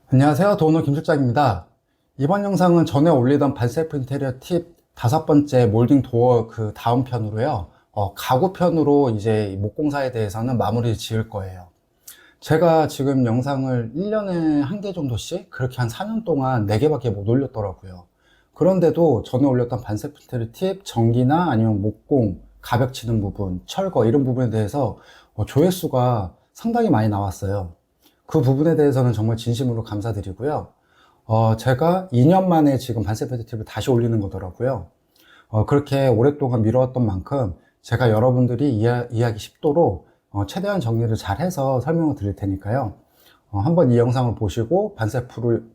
안녕하세요. 도우너 김실장입니다. 이번 영상은 전에 올리던 반셀프 인테리어 팁 5번째 몰딩 도어 그 다음 편으로요. 가구 편으로 이제 목공사에 대해서는 마무리 지을 거예요. 제가 지금 영상을 1년에 한 개 정도씩 그렇게 한 4년 동안 4개밖에 못 올렸더라고요. 그런데도 전에 올렸던 반셀프 인테리어 팁, 전기나 아니면 목공, 가벽 치는 부분, 철거 이런 부분에 대해서 조회수가 상당히 많이 나왔어요. 그 부분에 대해서는 정말 진심으로 감사드리고요. 제가 2년 만에 지금 반셀프 팁을 다시 올리는 거더라고요. 그렇게 오랫동안 미뤄왔던 만큼 제가 여러분들이 이해하기 쉽도록 최대한 정리를 잘 해서 설명을 드릴 테니까요. 한번 이 영상을 보시고 반셀프를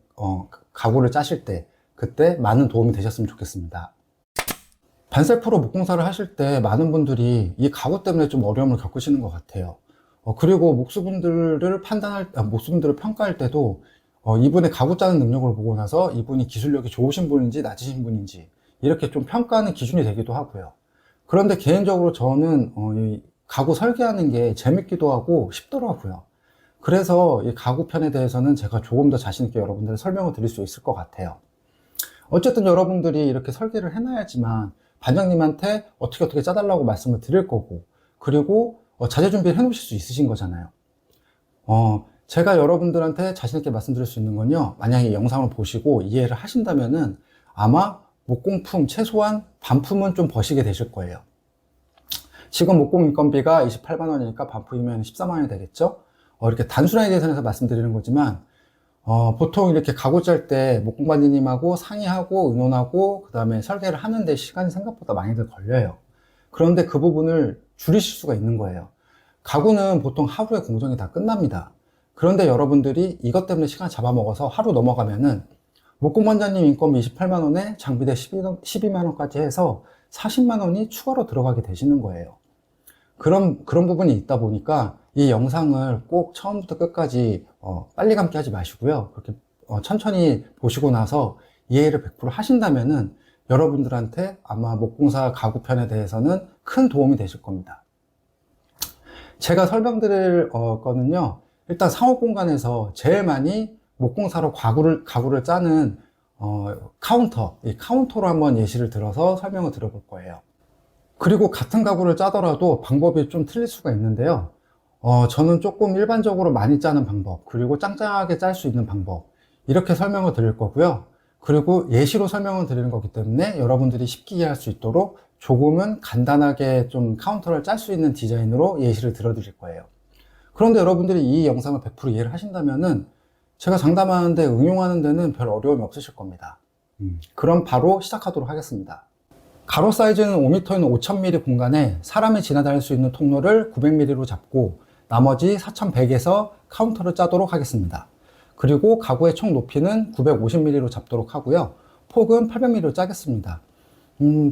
가구를 짜실 때 그때 많은 도움이 되셨으면 좋겠습니다. 반셀프로 목공사를 하실 때 많은 분들이 이 가구 때문에 좀 어려움을 겪으시는 것 같아요. 그리고 목수분들을 평가할 때도 이분의 가구 짜는 능력을 보고 나서 이분이 기술력이 좋으신 분인지 낮으신 분인지 이렇게 좀 평가하는 기준이 되기도 하고요. 그런데 개인적으로 저는 이 가구 설계하는 게 재밌기도 하고 쉽더라고요. 그래서 이 가구 편에 대해서는 제가 조금 더 자신 있게 여러분들의 설명을 드릴 수 있을 것 같아요. 어쨌든 여러분들이 이렇게 설계를 해놔야지만 반장님한테 어떻게 짜달라고 말씀을 드릴 거고, 그리고 자재 준비를 해 놓으실 수 있으신 거잖아요. 제가 여러분들한테 자신있게 말씀드릴 수 있는 건요, 만약에 이 영상을 보시고 이해를 하신다면은 아마 목공품 최소한 반품은 좀 버시게 되실 거예요. 지금 목공 인건비가 28만 원이니까 반품이면 14만 원이 되겠죠? 이렇게 단순하게 계산해서 말씀드리는 거지만, 보통 이렇게 가구 짤 때 목공반장님하고 상의하고 의논하고 그 다음에 설계를 하는데 시간이 생각보다 많이들 걸려요. 그런데 그 부분을 줄이실 수가 있는 거예요. 가구는 보통 하루에 공정이 다 끝납니다. 그런데 여러분들이 이것 때문에 시간 잡아먹어서 하루 넘어가면은 목공반장님 인건비 28만 원에 장비대 12만 원까지 해서 40만 원이 추가로 들어가게 되시는 거예요. 그런 부분이 있다 보니까 이 영상을 꼭 처음부터 끝까지 빨리 감기 하지 마시고요. 그렇게 천천히 보시고 나서 이해를 100% 하신다면은 여러분들한테 아마 목공사 가구편에 대해서는 큰 도움이 되실 겁니다. 제가 설명드릴 거는요, 일단 상업 공간에서 제일 많이 목공사로 가구를 짜는 카운터, 이 카운터로 한번 예시를 들어서 설명을 드려볼 거예요. 그리고 같은 가구를 짜더라도 방법이 좀 틀릴 수가 있는데요. 저는 조금 일반적으로 많이 짜는 방법, 그리고 짱짱하게 짤 수 있는 방법, 이렇게 설명을 드릴 거고요. 그리고 예시로 설명을 드리는 거기 때문에 여러분들이 쉽게 이해할 수 있도록 조금은 간단하게 좀 카운터를 짤 수 있는 디자인으로 예시를 들어드릴 거예요. 그런데 여러분들이 이 영상을 100% 이해를 하신다면은 제가 장담하는데 응용하는 데는 별 어려움이 없으실 겁니다. 그럼 바로 시작하도록 하겠습니다. 가로 사이즈는 5m인 5000mm 공간에 사람이 지나다닐 수 있는 통로를 900mm로 잡고 나머지 4100에서 카운터를 짜도록 하겠습니다. 그리고 가구의 총 높이는 950mm로 잡도록 하고요. 폭은 800mm로 짜겠습니다.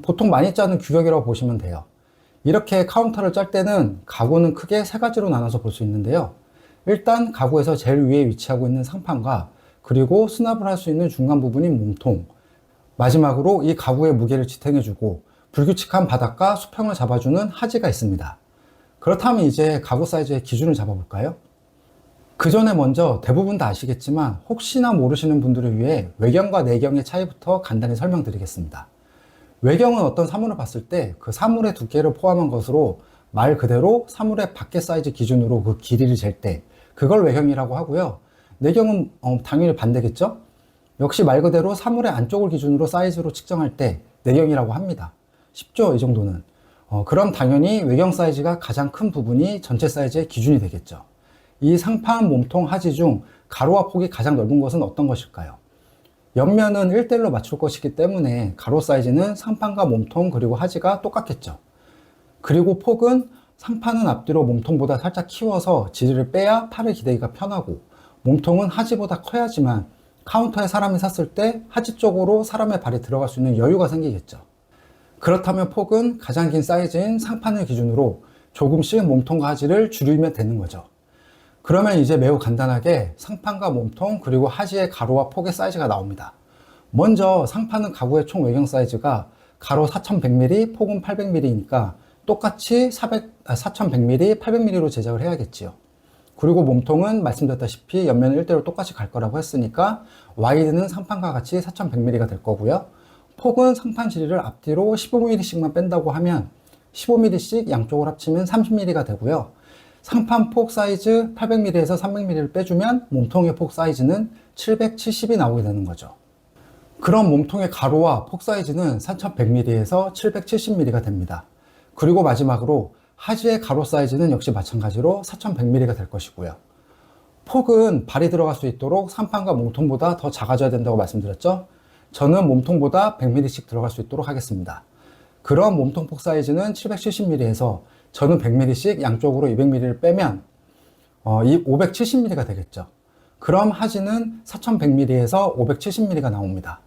보통 많이 짜는 규격이라고 보시면 돼요. 이렇게 카운터를 짤 때는 가구는 크게 세 가지로 나눠서 볼 수 있는데요. 일단 가구에서 제일 위에 위치하고 있는 상판과 그리고 수납을 할 수 있는 중간 부분인 몸통, 마지막으로 이 가구의 무게를 지탱해주고 불규칙한 바닥과 수평을 잡아주는 하지가 있습니다. 그렇다면 이제 가구 사이즈의 기준을 잡아볼까요? 그 전에 먼저 대부분 다 아시겠지만 혹시나 모르시는 분들을 위해 외경과 내경의 차이부터 간단히 설명드리겠습니다. 외경은 어떤 사물을 봤을 때 그 사물의 두께를 포함한 것으로 말 그대로 사물의 밖에 사이즈 기준으로 그 길이를 잴 때 그걸 외경이라고 하고요. 내경은 당연히 반대겠죠? 역시 말 그대로 사물의 안쪽을 기준으로 사이즈로 측정할 때 내경이라고 합니다. 쉽죠? 이 정도는. 그럼 당연히 외경 사이즈가 가장 큰 부분이 전체 사이즈의 기준이 되겠죠. 이 상판, 몸통, 하지 중 가로와 폭이 가장 넓은 것은 어떤 것일까요? 옆면은 1대1로 맞출 것이기 때문에 가로 사이즈는 상판과 몸통 그리고 하지가 똑같겠죠. 그리고 폭은 상판은 앞뒤로 몸통보다 살짝 키워서 지지를 빼야 팔을 기대기가 편하고, 몸통은 하지보다 커야지만 카운터에 사람이 섰을 때 하지 쪽으로 사람의 발이 들어갈 수 있는 여유가 생기겠죠. 그렇다면 폭은 가장 긴 사이즈인 상판을 기준으로 조금씩 몸통과 하지를 줄이면 되는 거죠. 그러면 이제 매우 간단하게 상판과 몸통 그리고 하지의 가로와 폭의 사이즈가 나옵니다. 먼저 상판은 가구의 총 외경 사이즈가 가로 4100mm, 폭은 800mm니까 똑같이 4100mm, 800mm로 제작을 해야겠지요. 그리고 몸통은 말씀드렸다시피 옆면 1대로 똑같이 갈 거라고 했으니까 와이드는 상판과 같이 4100mm가 될 거고요. 폭은 상판 길이를 앞뒤로 15mm씩만 뺀다고 하면 15mm씩 양쪽을 합치면 30mm가 되고요. 상판 폭 사이즈 800mm에서 300mm를 빼주면 몸통의 폭 사이즈는 770이 나오게 되는 거죠. 그럼 몸통의 가로와 폭 사이즈는 4100mm에서 770mm가 됩니다. 그리고 마지막으로 하지의 가로 사이즈는 역시 마찬가지로 4100mm가 될 것이고요. 폭은 발이 들어갈 수 있도록 상판과 몸통보다 더 작아져야 된다고 말씀드렸죠? 저는 몸통보다 100mm씩 들어갈 수 있도록 하겠습니다. 그럼 몸통 폭 사이즈는 770mm에서 저는 100mm씩 양쪽으로 200mm를 빼면 이 570mm가 되겠죠. 그럼 하지는 4100mm에서 570mm가 나옵니다.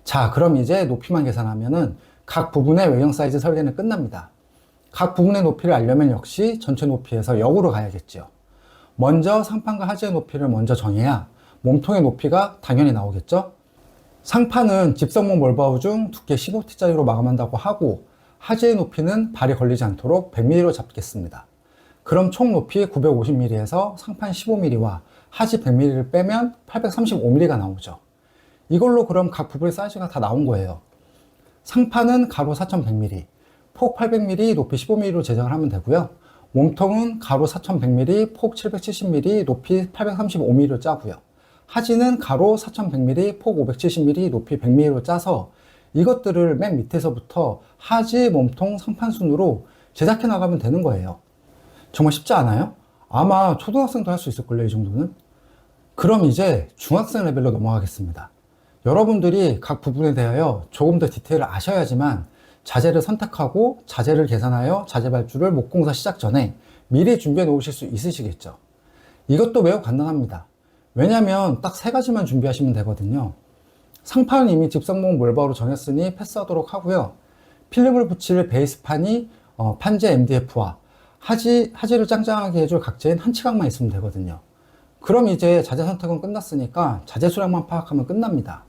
자, 그럼 이제 높이만 계산하면은 각 부분의 외경 사이즈 설계는 끝납니다. 각 부분의 높이를 알려면 역시 전체 높이에서 역으로 가야겠죠. 먼저 상판과 하지의 높이를 먼저 정해야 몸통의 높이가 당연히 나오겠죠. 상판은 집성목 몰바우 중 두께 15T짜리로 마감한다고 하고 하지의 높이는 발이 걸리지 않도록 100mm로 잡겠습니다. 그럼 총 높이 950mm에서 상판 15mm와 하지 100mm를 빼면 835mm가 나오죠. 이걸로 그럼 각 부분의 사이즈가 다 나온 거예요. 상판은 가로 4100mm, 폭 800mm, 높이 15mm로 제작을 하면 되고요. 몸통은 가로 4100mm, 폭 770mm, 높이 835mm로 짜고요. 하지는 가로 4100mm, 폭 570mm, 높이 100mm로 짜서 이것들을 맨 밑에서부터 하지, 몸통, 상판 순으로 제작해 나가면 되는 거예요. 정말 쉽지 않아요? 아마 초등학생도 할 수 있을걸요, 이 정도는? 그럼 이제 중학생 레벨로 넘어가겠습니다. 여러분들이 각 부분에 대하여 조금 더 디테일을 아셔야지만 자재를 선택하고 자재를 계산하여 자재 발주를 목공사 시작 전에 미리 준비해 놓으실 수 있으시겠죠. 이것도 매우 간단합니다. 왜냐면 딱 세 가지만 준비하시면 되거든요. 상판은 이미 집성목 몰바우로 정했으니 패스하도록 하고요. 필름을 붙일 베이스판이 판재 MDF와 하지를 짱짱하게 해줄 각재인 한치각만 있으면 되거든요. 그럼 이제 자재 선택은 끝났으니까 자재 수량만 파악하면 끝납니다.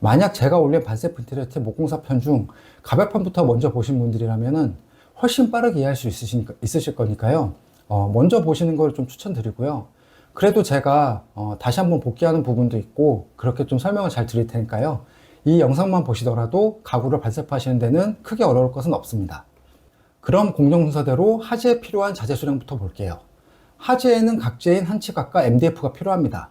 만약 제가 올린 반세 인테리어 팁 목공사 편 중 가별편부터 먼저 보신 분들이라면은 훨씬 빠르게 이해할 수 있으실 거니까요. 먼저 보시는 걸 좀 추천드리고요. 그래도 제가 다시 한번 복귀하는 부분도 있고 그렇게 좀 설명을 잘 드릴 테니까요. 이 영상만 보시더라도 가구를 발세하시는 데는 크게 어려울 것은 없습니다. 그럼 공정 순서대로 하지에 필요한 자재 수량부터 볼게요. 하지에는 각재인 한치각과 MDF가 필요합니다.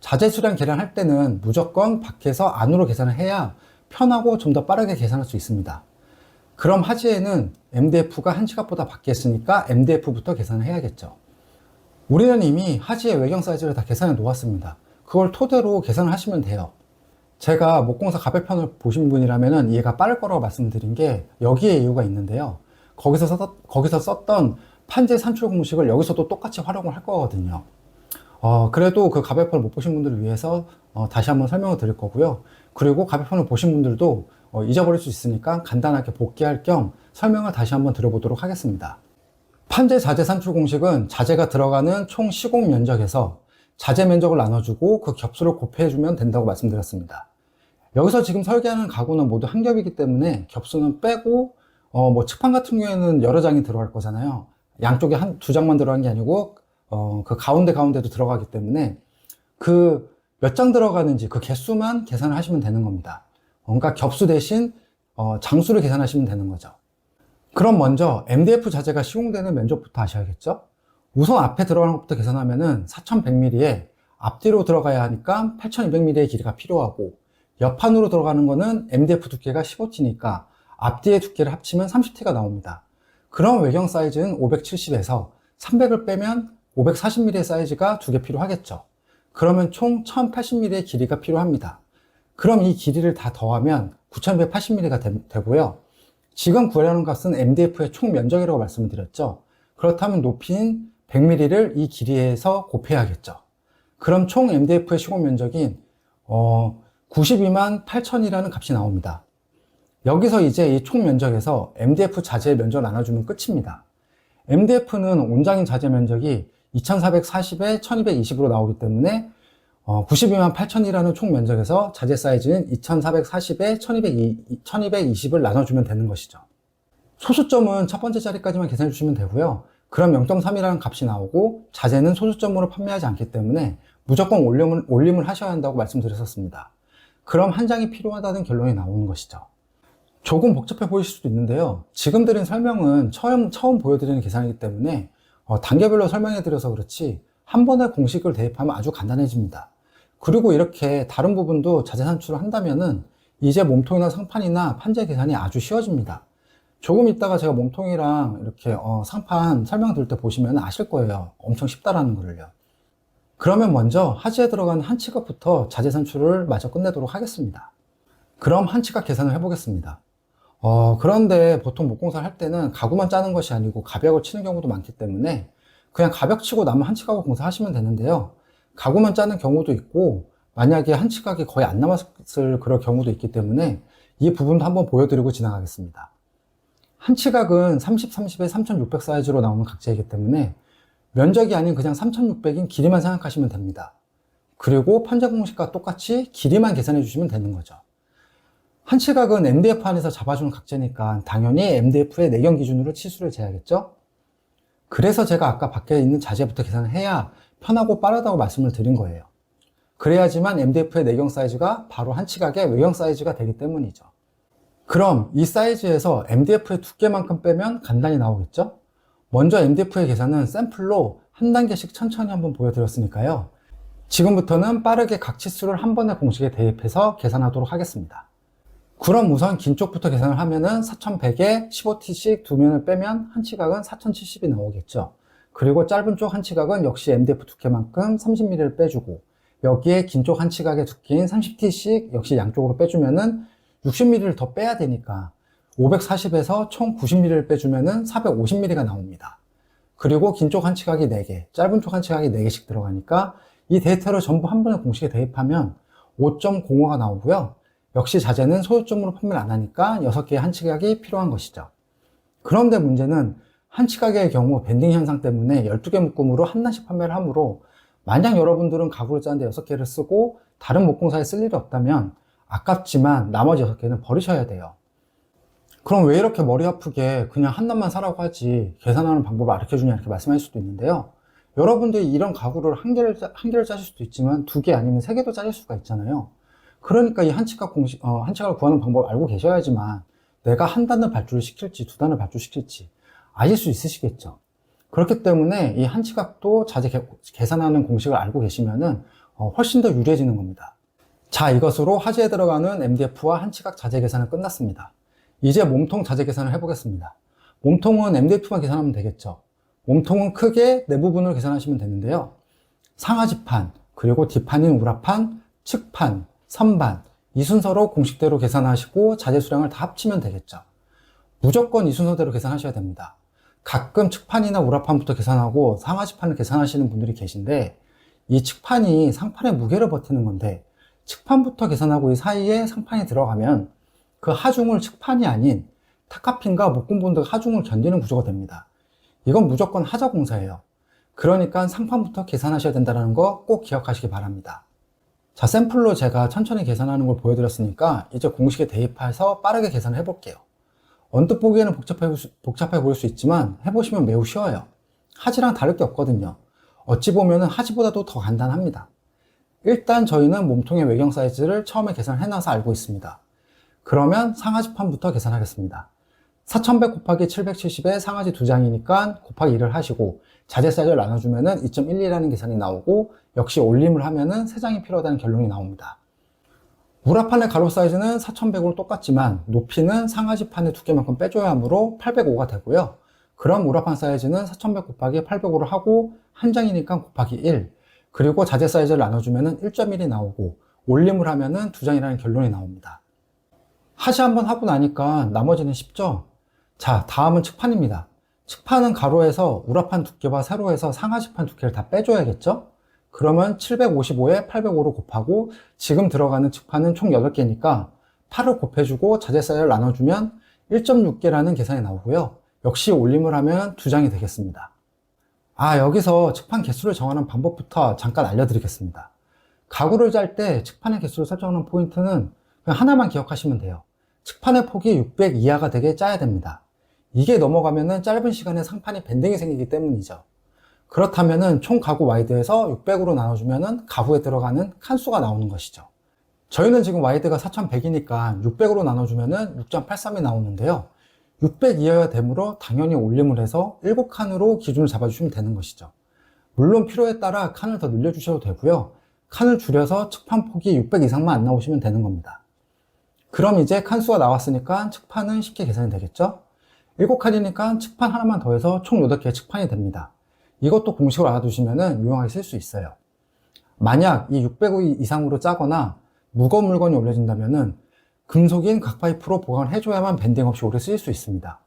자재 수량 계산할 때는 무조건 밖에서 안으로 계산을 해야 편하고 좀 더 빠르게 계산할 수 있습니다. 그럼 하지에는 MDF가 한치각보다 밖에 있으니까 MDF부터 계산을 해야겠죠. 우리는 이미 하지의 외경 사이즈를 다 계산해 놓았습니다. 그걸 토대로 계산을 하시면 돼요. 제가 목공사 가별편을 보신 분이라면 이해가 빠를 거라고 말씀드린 게 여기에 이유가 있는데요. 거기서 썼던 판재 산출 공식을 여기서도 똑같이 활용을 할 거거든요. 그래도 그 가별편을 못 보신 분들을 위해서 다시 한번 설명을 드릴 거고요. 그리고 가별편을 보신 분들도 잊어버릴 수 있으니까 간단하게 복귀할 겸 설명을 다시 한번 드려보도록 하겠습니다. 판재 자재 산출 공식은 자재가 들어가는 총 시공 면적에서 자재 면적을 나눠주고 그 겹수를 곱해주면 된다고 말씀드렸습니다. 여기서 지금 설계하는 가구는 모두 한 겹이기 때문에 겹수는 빼고 측판 같은 경우에는 여러 장이 들어갈 거잖아요. 양쪽에 두 장만 들어간 게 아니고 그 가운데도 들어가기 때문에 그 몇 장 들어가는지 그 개수만 계산을 하시면 되는 겁니다. 그러니까 겹수 대신 장수를 계산하시면 되는 거죠. 그럼 먼저 MDF 자재가 시공되는 면적부터 아셔야겠죠? 우선 앞에 들어가는 것부터 계산하면은 4100mm에 앞뒤로 들어가야 하니까 8200mm의 길이가 필요하고 옆판으로 들어가는 거는 MDF 두께가 15T니까 앞뒤의 두께를 합치면 30T가 나옵니다. 그럼 외경 사이즈는 570에서 300을 빼면 540mm의 사이즈가 두 개 필요하겠죠. 그러면 총 1080mm의 길이가 필요합니다. 그럼 이 길이를 다 더하면 9280mm가 되고요. 지금 구하려는 값은 MDF의 총 면적이라고 말씀드렸죠. 그렇다면 높이인 100mm를 이 길이에서 곱해야겠죠. 그럼 총 MDF의 시공 면적인 92만 8000이라는 값이 나옵니다. 여기서 이제 이 총 면적에서 MDF 자재의 면적을 나눠주면 끝입니다. MDF는 온장인 자재 면적이 2440에 1220으로 나오기 때문에 92만 8000이라는 총 면적에서 자재 사이즈는 2440에 1220을 나눠주면 되는 것이죠. 소수점은 첫 번째 자리까지만 계산해 주시면 되고요. 그럼 0.3이라는 값이 나오고 자재는 소수점으로 판매하지 않기 때문에 무조건 올림을 하셔야 한다고 말씀드렸었습니다. 그럼 한 장이 필요하다는 결론이 나오는 것이죠. 조금 복잡해 보이실 수도 있는데요. 지금 드린 설명은 처음 보여드리는 계산이기 때문에 단계별로 설명해 드려서 그렇지 한 번에 공식을 대입하면 아주 간단해집니다. 그리고 이렇게 다른 부분도 자재 산출을 한다면은 이제 몸통이나 상판이나 판재 계산이 아주 쉬워집니다. 조금 있다가 제가 몸통이랑 이렇게 상판 설명드릴 때 보시면 아실 거예요. 엄청 쉽다라는 거를요. 그러면 먼저 하지에 들어가는 한 치각부터 자재 산출을 마저 끝내도록 하겠습니다. 그럼 한 치각 계산을 해보겠습니다. 그런데 보통 목공사를 할 때는 가구만 짜는 것이 아니고 가벽을 치는 경우도 많기 때문에 그냥 가벽 치고 남은 한 치각을 공사하시면 되는데요. 가구만 짜는 경우도 있고 만약에 한 치각이 거의 안 남았을 그럴 경우도 있기 때문에 이 부분도 한번 보여드리고 지나가겠습니다. 한 치각은 30, 30에 3600 사이즈로 나오는 각재이기 때문에 면적이 아닌 그냥 3600인 길이만 생각하시면 됩니다. 그리고 판재 공식과 똑같이 길이만 계산해 주시면 되는 거죠. 한 치각은 MDF 안에서 잡아주는 각재니까 당연히 MDF의 내경 기준으로 치수를 재야겠죠? 그래서 제가 아까 밖에 있는 자재부터 계산을 해야 편하고 빠르다고 말씀을 드린 거예요. 그래야지만 MDF의 내경 사이즈가 바로 한 치각의 외경 사이즈가 되기 때문이죠. 그럼 이 사이즈에서 MDF의 두께만큼 빼면 간단히 나오겠죠? 먼저 MDF의 계산은 샘플로 한 단계씩 천천히 한번 보여드렸으니까요. 지금부터는 빠르게 각 치수를 한 번에 공식에 대입해서 계산하도록 하겠습니다. 그럼 우선 긴 쪽부터 계산을 하면은 4100에 15T씩 두 면을 빼면 한 치각은 4070이 나오겠죠. 그리고 짧은 쪽 한 치각은 역시 MDF 두께만큼 30mm를 빼주고 여기에 긴 쪽 한 치각의 두께인 30T씩 역시 양쪽으로 빼주면은 60mm를 더 빼야 되니까 540에서 총 90mm를 빼주면은 450mm가 나옵니다. 그리고 긴 쪽 한 치각이 4개, 짧은 쪽 한 치각이 4개씩 들어가니까 이 데이터를 전부 한 번에 공식에 대입하면 5.05가 나오고요. 역시 자재는 소유점으로 판매를 안 하니까 6개의 한 치각이 필요한 것이죠. 그런데 문제는 한 치각의 경우 밴딩 현상 때문에 12개 묶음으로 한 단씩 판매를 하므로 만약 여러분들은 가구를 짜는데 6개를 쓰고 다른 목공사에 쓸 일이 없다면 아깝지만 나머지 6개는 버리셔야 돼요. 그럼 왜 이렇게 머리 아프게 그냥 한 단만 사라고 하지 계산하는 방법을 가르쳐주냐 이렇게 말씀하실 수도 있는데요. 여러분들이 이런 가구를 한 개를 짜실 수도 있지만 2개 아니면 3개도 짜실 수가 있잖아요. 그러니까 이 한 치각 한 치각을 구하는 방법을 알고 계셔야지만 내가 한 단을 발주를 시킬지 2단을 발주시킬지 아실 수 있으시겠죠. 그렇기 때문에 이 한 치각도 자재 계산하는 공식을 알고 계시면은 훨씬 더 유리해지는 겁니다. 자, 이것으로 하지에 들어가는 MDF와 한 치각 자재 계산은 끝났습니다. 이제 몸통 자재 계산을 해보겠습니다. 몸통은 MDF만 계산하면 되겠죠. 몸통은 크게 네 부분을 계산하시면 되는데요. 상하지판, 그리고 뒷판인 우라판, 측판, 선반 이 순서로 공식대로 계산하시고 자재 수량을 다 합치면 되겠죠. 무조건 이 순서대로 계산하셔야 됩니다. 가끔 측판이나 우라판부터 계산하고 상하지판을 계산하시는 분들이 계신데 이 측판이 상판의 무게를 버티는 건데 측판부터 계산하고 이 사이에 상판이 들어가면 그 하중을 측판이 아닌 타카핀과 목공본드가 하중을 견디는 구조가 됩니다. 이건 무조건 하자 공사예요. 그러니까 상판부터 계산하셔야 된다는 거 꼭 기억하시기 바랍니다. 자, 샘플로 제가 천천히 계산하는 걸 보여드렸으니까 이제 공식에 대입해서 빠르게 계산을 해볼게요. 언뜻 보기에는 복잡해 보일 수 있지만 해보시면 매우 쉬워요. 하지랑 다를 게 없거든요. 어찌 보면 하지보다도 더 간단합니다. 일단 저희는 몸통의 외경 사이즈를 처음에 계산을 해놔서 알고 있습니다. 그러면 상하지판부터 계산하겠습니다. 4100 곱하기 770에 상하지 2장이니까 곱하기 1을 하시고 자재 사이즈를 나눠주면은 2.12라는 계산이 나오고 역시 올림을 하면은 3장이 필요하다는 결론이 나옵니다. 우라판의 가로 사이즈는 4100으로 똑같지만 높이는 상하지판의 두께만큼 빼줘야 하므로 805가 되고요. 그럼 우라판 사이즈는 4100 곱하기 805를 하고 한 장이니까 곱하기 1 그리고 자재 사이즈를 나눠주면은 1.1이 나오고 올림을 하면은 2장이라는 결론이 나옵니다. 하지 한번 하고 나니까 나머지는 쉽죠? 자, 다음은 측판입니다. 측판은 가로에서 우라판 두께와 세로에서 상하지판 두께를 다 빼줘야겠죠? 그러면 755에 805로 곱하고 지금 들어가는 측판은 총 8개니까 8을 곱해주고 자재 사이즈를 나눠주면 1.6개라는 계산이 나오고요. 역시 올림을 하면 2장이 되겠습니다. 여기서 측판 개수를 정하는 방법부터 잠깐 알려드리겠습니다. 가구를 짤 때 측판의 개수를 설정하는 포인트는 그냥 하나만 기억하시면 돼요. 측판의 폭이 600 이하가 되게 짜야 됩니다. 이게 넘어가면은 짧은 시간에 상판이 밴딩이 생기기 때문이죠. 그렇다면은 총 가구 와이드에서 600으로 나눠주면은 가구에 들어가는 칸수가 나오는 것이죠. 저희는 지금 와이드가 4100이니까 600으로 나눠주면은 6.83이 나오는데요. 600이어야 되므로 당연히 올림을 해서 7칸으로 기준을 잡아주시면 되는 것이죠. 물론 필요에 따라 칸을 더 늘려주셔도 되고요. 칸을 줄여서 측판 폭이 600 이상만 안 나오시면 되는 겁니다. 그럼 이제 칸수가 나왔으니까 측판은 쉽게 계산이 되겠죠? 7칸이니까 측판 하나만 더해서 총 8개의 측판이 됩니다. 이것도 공식으로 알아두시면 유용하게 쓸 수 있어요. 만약 이 600 이상으로 짜거나 무거운 물건이 올려진다면 금속인 각파이프로 보강을 해줘야만 밴딩 없이 오래 쓰일 수 있습니다.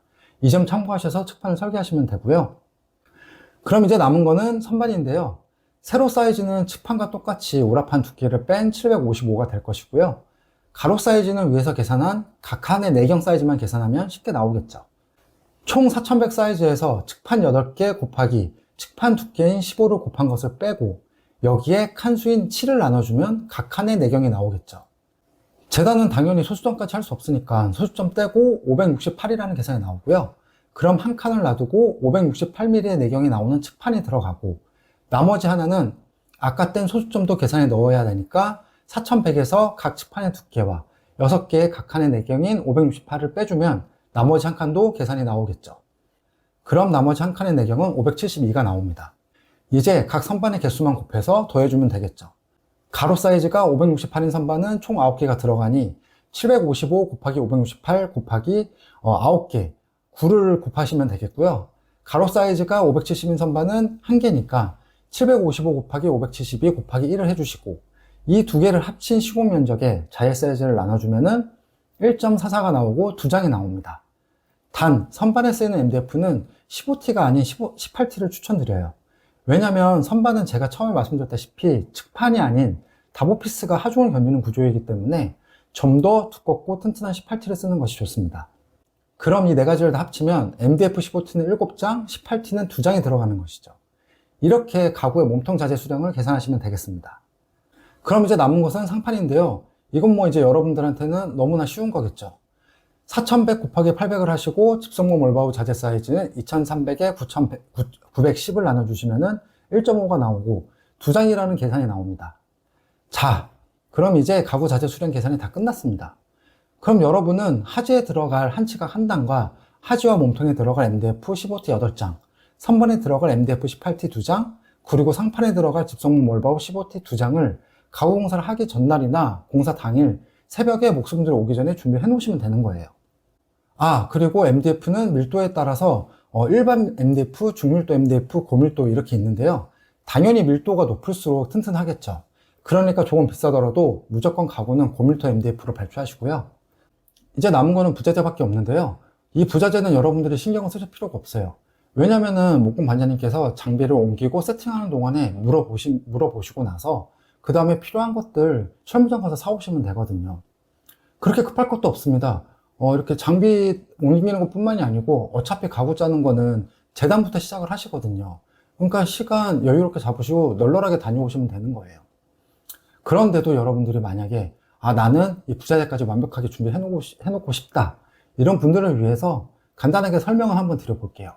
이 점 참고하셔서 측판을 설계하시면 되고요. 그럼 이제 남은 거는 선반인데요. 세로 사이즈는 측판과 똑같이 오라판 두께를 뺀 755가 될 것이고요. 가로 사이즈는 위에서 계산한 각 칸의 내경 사이즈만 계산하면 쉽게 나오겠죠. 총 4100 사이즈에서 측판 8개 곱하기 측판 두께인 15를 곱한 것을 빼고 여기에 칸수인 7을 나눠주면 각 칸의 내경이 나오겠죠. 재단은 당연히 소수점까지 할 수 없으니까 소수점 떼고 568이라는 계산이 나오고요. 그럼 한 칸을 놔두고 568mm의 내경이 나오는 측판이 들어가고 나머지 하나는 아까 뗀 소수점도 계산에 넣어야 되니까 4100에서 각 측판의 두께와 6개의 각 칸의 내경인 568을 빼주면 나머지 한 칸도 계산이 나오겠죠. 그럼 나머지 한 칸의 내경은 572가 나옵니다. 이제 각 선반의 개수만 곱해서 더해주면 되겠죠. 가로 사이즈가 568인 선반은 총 9개가 들어가니 755 곱하기 568 곱하기 9개 9를 곱하시면 되겠고요. 가로 사이즈가 570인 선반은 1개니까 755 곱하기 572 곱하기 1을 해주시고 이 두 개를 합친 시공 면적에 자재 사이즈를 나눠주면 1.44가 나오고 2장이 나옵니다. 단 선반에 쓰이는 MDF는 15T가 아닌 18T를 추천드려요. 왜냐면 선반은 제가 처음에 말씀드렸다시피 측판이 아닌 다보피스가 하중을 견디는 구조이기 때문에 좀 더 두껍고 튼튼한 18T를 쓰는 것이 좋습니다. 그럼 이 네 가지를 다 합치면 MDF 15T는 7장, 18T는 2장이 들어가는 것이죠. 이렇게 가구의 몸통 자재 수량을 계산하시면 되겠습니다. 그럼 이제 남은 것은 상판인데요. 이건 뭐 이제 여러분들한테는 너무나 쉬운 거겠죠. 4100 곱하기 800을 하시고 집성모 몰바우 자재 사이즈는 2300에 910을 나눠주시면 1.5가 나오고 2장이라는 계산이 나옵니다. 자, 그럼 이제 가구 자재 수량 계산이 다 끝났습니다. 그럼 여러분은 하지에 들어갈 한치각 한 단과 하지와 몸통에 들어갈 MDF 15T 8장, 선반에 들어갈 MDF 18T 2장, 그리고 상판에 들어갈 집성모 몰바우 15T 2장을 가구 공사를 하기 전날이나 공사 당일 새벽에 목수분들이 오기 전에 준비해 놓으시면 되는 거예요. 아, 그리고 MDF는 밀도에 따라서 일반 MDF, 중밀도 MDF, 고밀도 이렇게 있는데요. 당연히 밀도가 높을수록 튼튼하겠죠. 그러니까 조금 비싸더라도 무조건 가구는 고밀도 MDF로 발주하시고요. 이제 남은 거는 부자재밖에 없는데요. 이 부자재는 여러분들이 신경을 쓰실 필요가 없어요. 왜냐면은 목공 반장님께서 장비를 옮기고 세팅하는 동안에 물어보시고 나서 그 다음에 필요한 것들 철무장 가서 사오시면 되거든요. 그렇게 급할 것도 없습니다. 이렇게 장비 옮기는 것 뿐만이 아니고 어차피 가구 짜는 거는 재단부터 시작을 하시거든요. 그러니까 시간 여유롭게 잡으시고 널널하게 다녀오시면 되는 거예요. 그런데도 여러분들이 만약에 나는 이 부자재까지 완벽하게 준비해놓고 싶다, 이런 분들을 위해서 간단하게 설명을 한번 드려볼게요.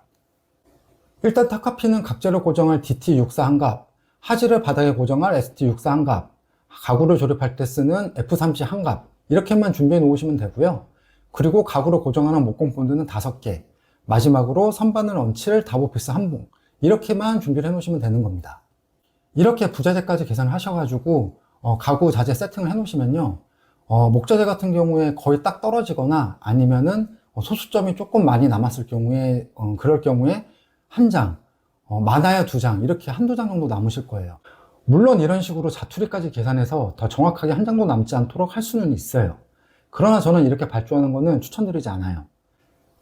일단 탑카피는 각재를 고정할 DT64 한 갑, 하지를 바닥에 고정할 ST64 한 갑, 가구를 조립할 때 쓰는 F3C 한 갑, 이렇게만 준비해 놓으시면 되고요. 그리고 가구를 고정하는 목공 본드는 5개, 마지막으로 선반을 얹힐 다보피스 한 봉, 이렇게만 준비를 해 놓으시면 되는 겁니다. 이렇게 부자재까지 계산을 하셔가지고 가구 자재 세팅을 해 놓으시면요, 목자재 같은 경우에 거의 딱 떨어지거나 아니면은 소수점이 조금 많이 남았을 경우에 그럴 경우에 한 장, 많아야 2장, 이렇게 한두 장 정도 남으실 거예요. 물론 이런 식으로 자투리까지 계산해서 더 정확하게 한 장도 남지 않도록 할 수는 있어요. 그러나 저는 이렇게 발주하는 거는 추천드리지 않아요.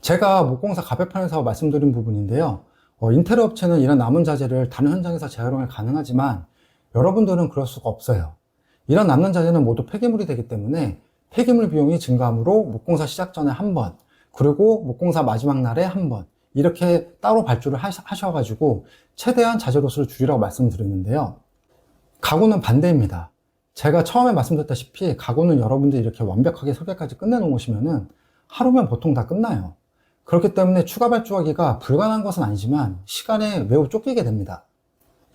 제가 목공사 가별편에서 말씀드린 부분인데요. 인테리어 업체는 이런 남은 자재를 다른 현장에서 재활용이 가능하지만 여러분들은 그럴 수가 없어요. 이런 남는 자재는 모두 폐기물이 되기 때문에 폐기물 비용이 증가하므로 목공사 시작 전에 한 번, 그리고 목공사 마지막 날에 한 번, 이렇게 따로 발주를 하셔가지고 최대한 자재 로스를 줄이라고 말씀드렸는데요. 가구는 반대입니다. 제가 처음에 말씀드렸다시피 가구는 여러분들이 이렇게 완벽하게 설계까지 끝내 놓으시면은 하루면 보통 다 끝나요. 그렇기 때문에 추가 발주하기가 불가능한 것은 아니지만 시간에 매우 쫓기게 됩니다.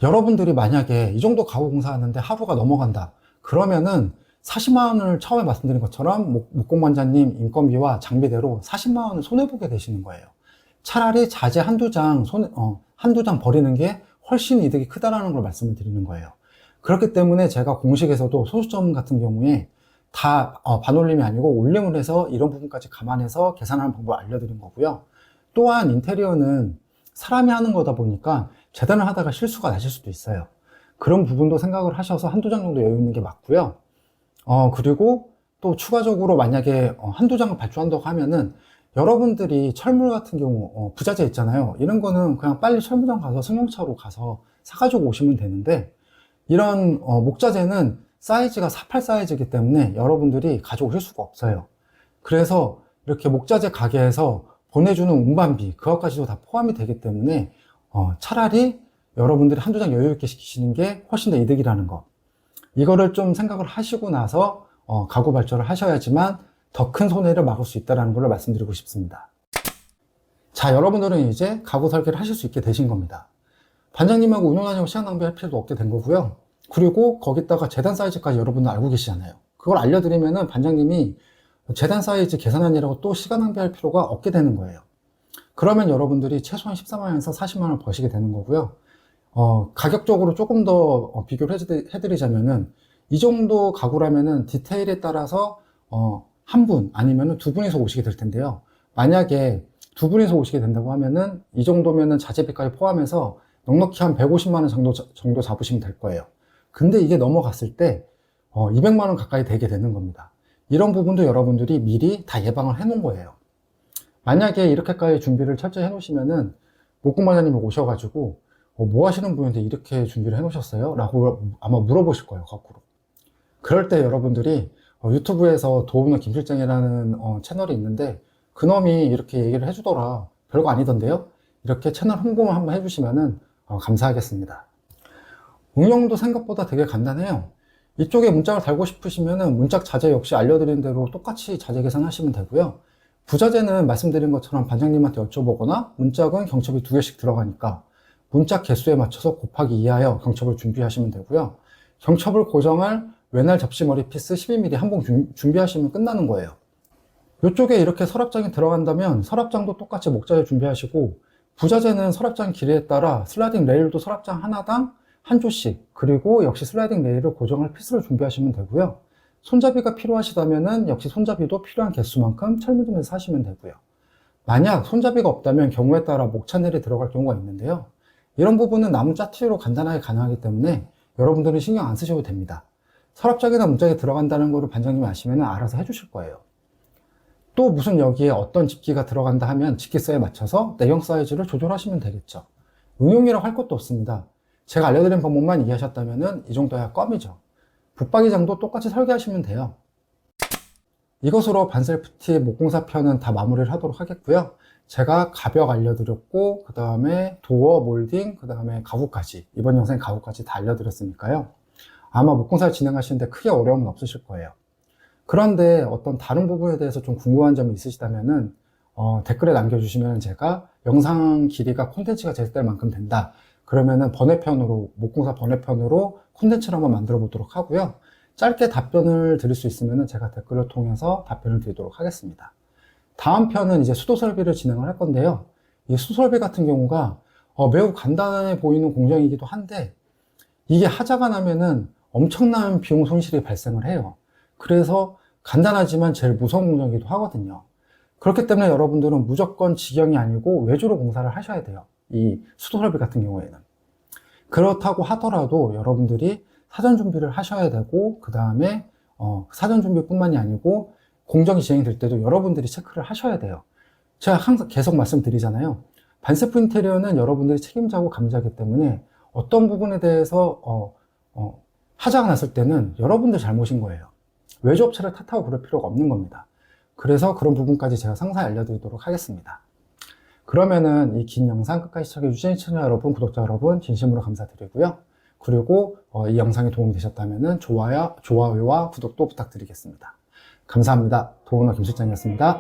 여러분들이 만약에 이 정도 가구 공사하는데 하루가 넘어간다. 그러면은 40만 원을 처음에 말씀드린 것처럼 목공반장님 인건비와 장비대로 40만 원을 손해보게 되시는 거예요. 차라리 자재 한두 장 버리는 게 훨씬 이득이 크다라는 걸 말씀을 드리는 거예요. 그렇기 때문에 제가 공식에서도 소수점 같은 경우에 다 반올림이 아니고 올림을 해서 이런 부분까지 감안해서 계산하는 방법을 알려드린 거고요. 또한 인테리어는 사람이 하는 거다 보니까 재단을 하다가 실수가 나실 수도 있어요. 그런 부분도 생각을 하셔서 한두 장 정도 여유 있는 게 맞고요. 그리고 또 추가적으로 만약에 한두 장을 발주한다고 하면은 여러분들이 철물 같은 경우 부자재 있잖아요. 이런 거는 그냥 빨리 철물점 가서 승용차로 가서 사가지고 오시면 되는데 이런 목자재는 사이즈가 48 사이즈이기 때문에 여러분들이 가져오실 수가 없어요. 그래서 이렇게 목자재 가게에서 보내주는 운반비 그것까지도 다 포함이 되기 때문에 차라리 여러분들이 한두 장 여유 있게 시키시는 게 훨씬 더 이득이라는 거, 이거를 좀 생각을 하시고 나서 가구 발주를 하셔야지만 더 큰 손해를 막을 수 있다는 걸 말씀드리고 싶습니다. 자, 여러분들은 이제 가구 설계를 하실 수 있게 되신 겁니다. 반장님하고 운영 다니고 시간 낭비할 필요도 없게 된 거고요. 그리고 거기다가 재단 사이즈까지 여러분들 알고 계시잖아요. 그걸 알려드리면은 반장님이 재단 사이즈 계산하느라고 또 시간 낭비할 필요가 없게 되는 거예요. 그러면 여러분들이 최소한 14만 원에서 40만 원을 버시게 되는 거고요. 가격적으로 조금 더 비교를 해드리자면은 이 정도 가구라면은 디테일에 따라서 한 분 아니면은 두 분이서 오시게 될 텐데요. 만약에 두 분이서 오시게 된다고 하면은 이 정도면은 자재비까지 포함해서 넉넉히 한 150만 원 정도 잡으시면 될 거예요. 근데 이게 넘어갔을 때 200만 원 가까이 되게 되는 겁니다. 이런 부분도 여러분들이 미리 다 예방을 해 놓은 거예요. 만약에 이렇게까지 준비를 철저히 해 놓으시면은 목공반장님이 오셔가지고 뭐 하시는 분인데 이렇게 준비를 해 놓으셨어요? 라고 아마 물어보실 거예요, 거꾸로. 그럴 때 여러분들이 유튜브에서 도우너 김실장이라는 채널이 있는데 그놈이 이렇게 얘기를 해주더라. 별거 아니던데요? 이렇게 채널 홍보만 한번 해주시면은 감사하겠습니다. 응용도 생각보다 되게 간단해요. 이쪽에 문짝을 달고 싶으시면은 문짝 자재 역시 알려드린 대로 똑같이 자재 계산하시면 되고요. 부자재는 말씀드린 것처럼 반장님한테 여쭤보거나 문짝은 경첩이 2개씩 들어가니까 문짝 개수에 맞춰서 곱하기 2하여 경첩을 준비하시면 되고요. 경첩을 고정할 외날 접시머리 피스 12mm 한 봉 준비하시면 끝나는 거예요. 이쪽에 이렇게 서랍장이 들어간다면 서랍장도 똑같이 목자재 준비하시고 부자재는 서랍장 길이에 따라 슬라이딩 레일도 서랍장 하나당 한 조씩, 그리고 역시 슬라이딩 레일을 고정할 피스를 준비하시면 되고요. 손잡이가 필요하시다면 역시 손잡이도 필요한 개수만큼 철물점에서 사시면 되고요. 만약 손잡이가 없다면 경우에 따라 목차넬이 들어갈 경우가 있는데요. 이런 부분은 나무 짜투리로 간단하게 가능하기 때문에 여러분들은 신경 안 쓰셔도 됩니다. 서랍장이나 문짝에 들어간다는 거를 반장님이 아시면 알아서 해주실 거예요. 또 무슨 여기에 어떤 집기가 들어간다 하면 집기서에 맞춰서 내경 사이즈를 조절하시면 되겠죠. 응용이라고 할 것도 없습니다. 제가 알려드린 방법만 이해하셨다면 이 정도야 껌이죠. 붙박이장도 똑같이 설계하시면 돼요. 이것으로 반셀프티 목공사 편은 다 마무리를 하도록 하겠고요. 제가 가벽 알려드렸고 그 다음에 도어, 몰딩, 그 다음에 가구까지, 이번 영상에 가구까지 다 알려드렸으니까요. 아마 목공사를 진행하시는데 크게 어려움은 없으실 거예요. 그런데 어떤 다른 부분에 대해서 좀 궁금한 점이 있으시다면은 댓글에 남겨주시면 제가 영상 길이가 콘텐츠가 제작될 만큼 된다. 그러면은 번외편으로, 목공사 번외편으로 콘텐츠를 한번 만들어 보도록 하고요. 짧게 답변을 드릴 수 있으면은 제가 댓글을 통해서 답변을 드리도록 하겠습니다. 다음 편은 이제 수도 설비를 진행을 할 건데요. 이 수도 설비 같은 경우가 매우 간단해 보이는 공정이기도 한데 이게 하자가 나면은 엄청난 비용 손실이 발생을 해요. 그래서 간단하지만 제일 무서운 공정이기도 하거든요. 그렇기 때문에 여러분들은 무조건 직영이 아니고 외주로 공사를 하셔야 돼요. 이 수도 설비 같은 경우에는. 그렇다고 하더라도 여러분들이 사전 준비를 하셔야 되고 그 다음에 사전 준비뿐만이 아니고 공정이 진행될 때도 여러분들이 체크를 하셔야 돼요. 제가 항상 계속 말씀드리잖아요. 반세프 인테리어는 여러분들이 책임자고 감자기 때문에 어떤 부분에 대해서 하자가 났을 때는 여러분들 잘못인 거예요. 외주업체를 탓하고 그럴 필요가 없는 겁니다. 그래서 그런 부분까지 제가 상세히 알려드리도록 하겠습니다. 그러면은 이 긴 영상 끝까지 시청해주신 시청자 여러분, 구독자 여러분 진심으로 감사드리고요. 그리고 이 영상이 도움이 되셨다면 좋아요와 구독도 부탁드리겠습니다. 감사합니다. 도우너 김실장이었습니다.